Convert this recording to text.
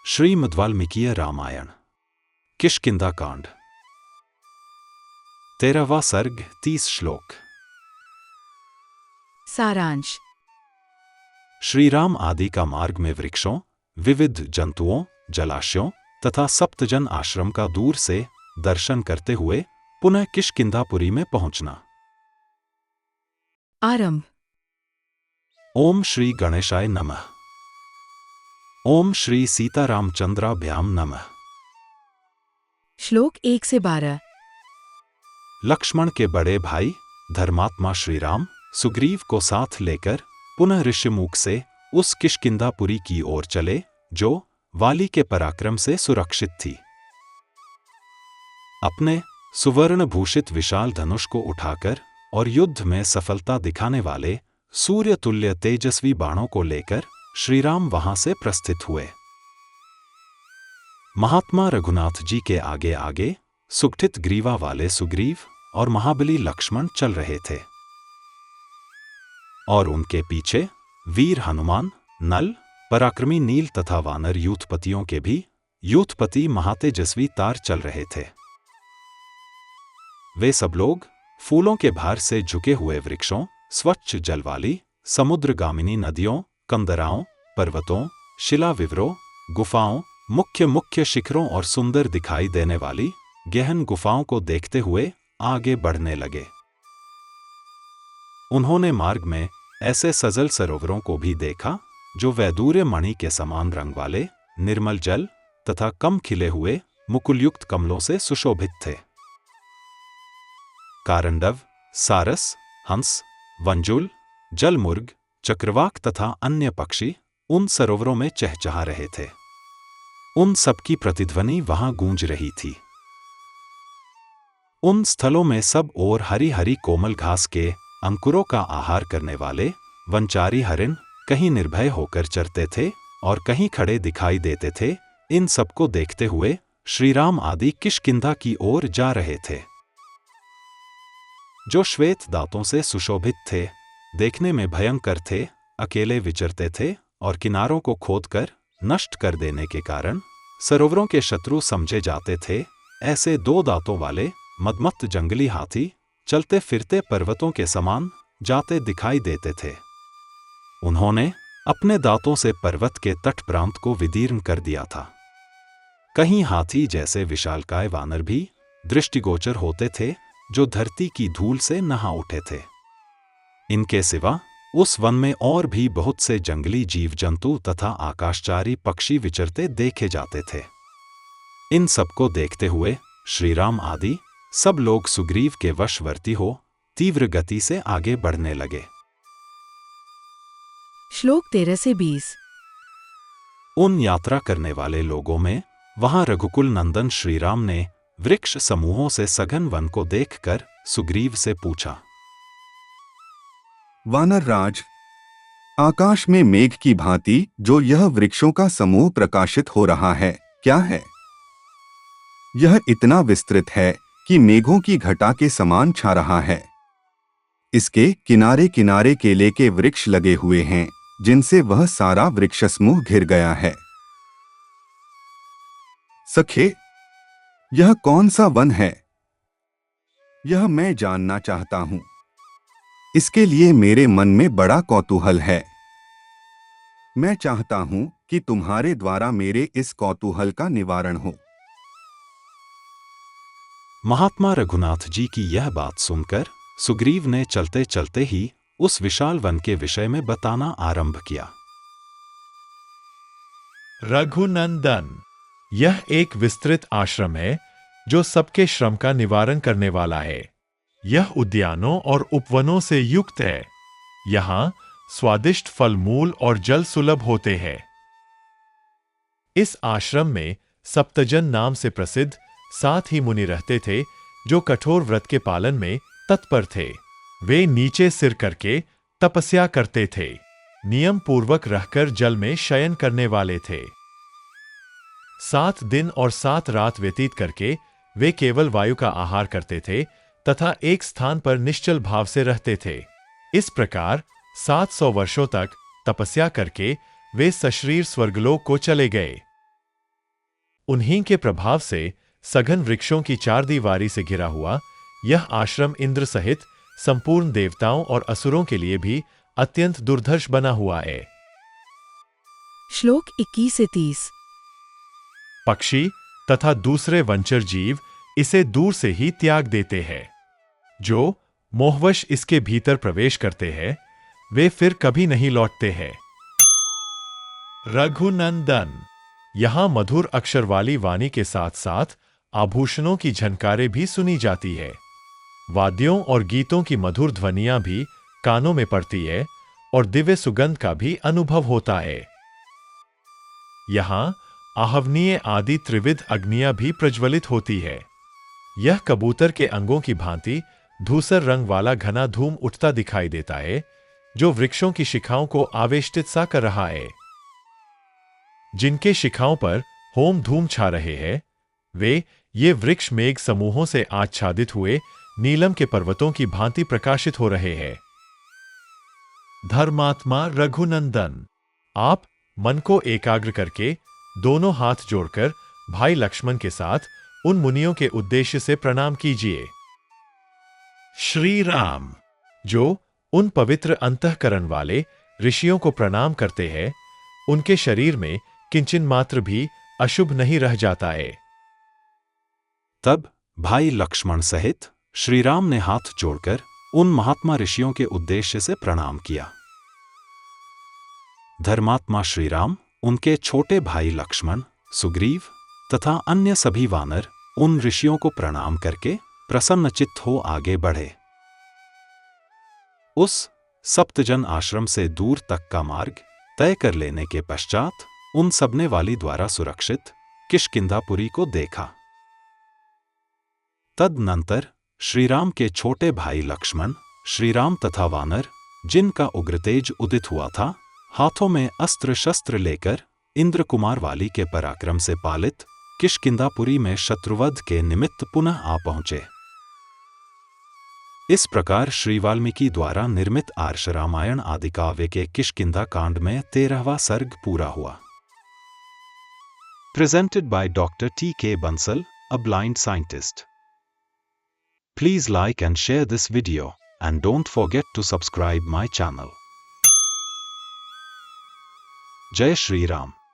श्रीमद् वाल्मीकीय रामायण किष्किंधा कांड 13वां सर्ग 30 श्लोक। सारांश। श्रीराम आदि का मार्ग में वृक्षों, विविध जंतुओं, जलाशयों तथा सप्तजन आश्रम का दूर से दर्शन करते हुए पुनः किष्किंधापुरी में पहुंचना। आरंभ। ओम श्री गणेशाय नमः। ओम श्री सीतारामचंद्राभ्याम नमः। श्लोक 1 से 12। लक्ष्मण के बड़े भाई धर्मात्मा श्रीराम सुग्रीव को साथ लेकर पुनः ऋषिमुख से उस किष्किंधापुरी की ओर चले जो वाली के पराक्रम से सुरक्षित थी। अपने सुवर्ण भूषित विशाल धनुष को उठाकर और युद्ध में सफलता दिखाने वाले सूर्य तुल्य तेजस्वी बाणों को लेकर श्रीराम वहां से प्रस्थित हुए। महात्मा रघुनाथ जी के आगे आगे सुगठित ग्रीवा वाले सुग्रीव और महाबली लक्ष्मण चल रहे थे और उनके पीछे वीर हनुमान, नल, पराक्रमी नील तथा वानर यूथपतियों के भी यूथपति महातेजस्वी तार चल रहे थे। वे सब लोग फूलों के भार से झुके हुए वृक्षों, स्वच्छ जल वाली समुद्रगामिनी नदियों, कंदराओं, पर्वतों, शिला विवरों, गुफाओं, मुख्य शिखरों और सुंदर दिखाई देने वाली गहन गुफाओं को देखते हुए आगे बढ़ने लगे। उन्होंने मार्ग में ऐसे सजल सरोवरों को भी देखा जो वैदूर्य मणि के समान रंग वाले निर्मल जल तथा कम खिले हुए मुकुलयुक्त कमलों से सुशोभित थे। कारंडव, सारस, हंस, वंजुल, जलमुर्ग, चक्रवाक तथा अन्य पक्षी उन सरोवरों में चहचहा रहे थे। उन सबकी प्रतिध्वनि वहां गूंज रही थी। उन स्थलों में सब ओर हरी हरी कोमल घास के अंकुरों का आहार करने वाले वनचारी हरिण कहीं निर्भय होकर चरते थे और कहीं खड़े दिखाई देते थे। इन सबको देखते हुए श्रीराम आदि किष्किंधा की ओर जा रहे थे। जो श्वेत दांतों से सुशोभित थे, देखने में भयंकर थे, अकेले विचरते थे और किनारों को खोदकर नष्ट कर देने के कारण सरोवरों के शत्रु समझे जाते थे, ऐसे दो दांतों वाले मदमत्त जंगली हाथी चलते फिरते पर्वतों के समान जाते दिखाई देते थे। उन्होंने अपने दांतों से पर्वत के तट प्रांत को विदीर्ण कर दिया था। कहीं हाथी जैसे विशालकाय वानर भी दृष्टिगोचर होते थे जो धरती की धूल से नहा उठे थे। इनके सिवा उस वन में और भी बहुत से जंगली जीव जंतु तथा आकाशचारी पक्षी विचरते देखे जाते थे। इन सबको देखते हुए श्रीराम आदि सब लोग सुग्रीव के वशवर्ती हो तीव्र गति से आगे बढ़ने लगे। श्लोक 13 से 20। उन यात्रा करने वाले लोगों में वहां रघुकुल नंदन श्रीराम ने वृक्ष समूहों से सघन वन को देखकर सुग्रीव से पूछा। वानर राज, आकाश में मेघ की भांति जो यह वृक्षों का समूह प्रकाशित हो रहा है, क्या है? यह इतना विस्तृत है कि मेघों की घटा के समान छा रहा है। इसके किनारे किनारे केले के वृक्ष लगे हुए हैं जिनसे वह सारा वृक्ष समूह घिर गया है। सखे, यह कौन सा वन है? यह मैं जानना चाहता हूं। इसके लिए मेरे मन में बड़ा कौतूहल है। मैं चाहता हूं कि तुम्हारे द्वारा मेरे इस कौतूहल का निवारण हो। महात्मा रघुनाथ जी की यह बात सुनकर सुग्रीव ने चलते चलते ही उस विशाल वन के विषय में बताना आरंभ किया। रघुनंदन, यह एक विस्तृत आश्रम है जो सबके श्रम का निवारण करने वाला है। यह उद्यानों और उपवनों से युक्त है। यहाँ स्वादिष्ट फल मूल और जल सुलभ होते हैं। इस आश्रम में सप्तजन नाम से प्रसिद्ध 7 ही मुनि रहते थे जो कठोर व्रत के पालन में तत्पर थे। वे नीचे सिर करके तपस्या करते थे, नियम पूर्वक रहकर जल में शयन करने वाले थे। 7 दिन और 7 रात व्यतीत करके वे केवल वायु का आहार करते थे तथा एक स्थान पर निश्चल भाव से रहते थे। इस प्रकार 700 वर्षों तक तपस्या करके वे सशरीर स्वर्गलोक को चले गए। उन्हीं के प्रभाव से सघन वृक्षों की चारदीवारी से घिरा हुआ यह आश्रम इंद्र सहित संपूर्ण देवताओं और असुरों के लिए भी अत्यंत दुर्धर्ष बना हुआ है। श्लोक 21 से 30। पक्षी तथा दूसरे वंचर जीव इसे दूर से ही त्याग देते हैं। जो मोहवश इसके भीतर प्रवेश करते हैं वे फिर कभी नहीं लौटते हैं। रघुनंदन। यहां मधुर अक्षर वाली वाणी के साथ साथ आभूषणों की झनकारें भी सुनी जाती है। वाद्यों और गीतों की मधुर ध्वनियां भी कानों में पड़ती है और दिव्य सुगंध का भी अनुभव होता है। यहां आहवनीय आदि त्रिविध अग्नियां भी प्रज्वलित होती है। यह कबूतर के अंगों की भांति धूसर रंग वाला घना धूम उठता दिखाई देता है जो वृक्षों की शिखाओं को आवेष्टित सा कर रहा है। जिनके शिखाओं पर होम धूम छा रहे हैं वे ये वृक्ष मेघ समूहों से आच्छादित हुए नीलम के पर्वतों की भांति प्रकाशित हो रहे हैं। धर्मात्मा रघुनंदन। आप मन को एकाग्र करके दोनों हाथ जोड़कर भाई लक्ष्मण के साथ उन मुनियों के उद्देश्य से प्रणाम कीजिए। श्री राम। जो उन पवित्र अंतःकरण वाले ऋषियों को प्रणाम करते हैं उनके शरीर में किंचन मात्र भी अशुभ नहीं रह जाता है। तब भाई लक्ष्मण सहित श्रीराम ने हाथ जोड़कर उन महात्मा ऋषियों के उद्देश्य से प्रणाम किया। धर्मात्मा श्रीराम, उनके छोटे भाई लक्ष्मण, सुग्रीव तथा अन्य सभी वानर उन ऋषियों को प्रणाम करके प्रसन्नचित्त हो आगे बढ़े। उस सप्तजन आश्रम से दूर तक का मार्ग तय कर लेने के पश्चात उन सबने वाली द्वारा सुरक्षित किष्किंधापुरी को देखा। तदनंतर श्रीराम के छोटे भाई लक्ष्मण, श्रीराम तथा वानर जिनका उग्र तेज उदित हुआ था, हाथों में अस्त्र शस्त्र लेकर इंद्र कुमार वाली के पराक्रम से पालित किष्किंधापुरी में शत्रुवध के निमित्त पुनः आ पहुंचे। इस प्रकार श्री वाल्मीकि द्वारा निर्मित आर्ष रामायण आदि काव्य के किष्किंधा कांड में 13वां सर्ग पूरा हुआ। Presented by Dr. T.K. Bansal, a blind scientist. Please like and share this video, and don't forget to subscribe my channel. Jai Shri Ram.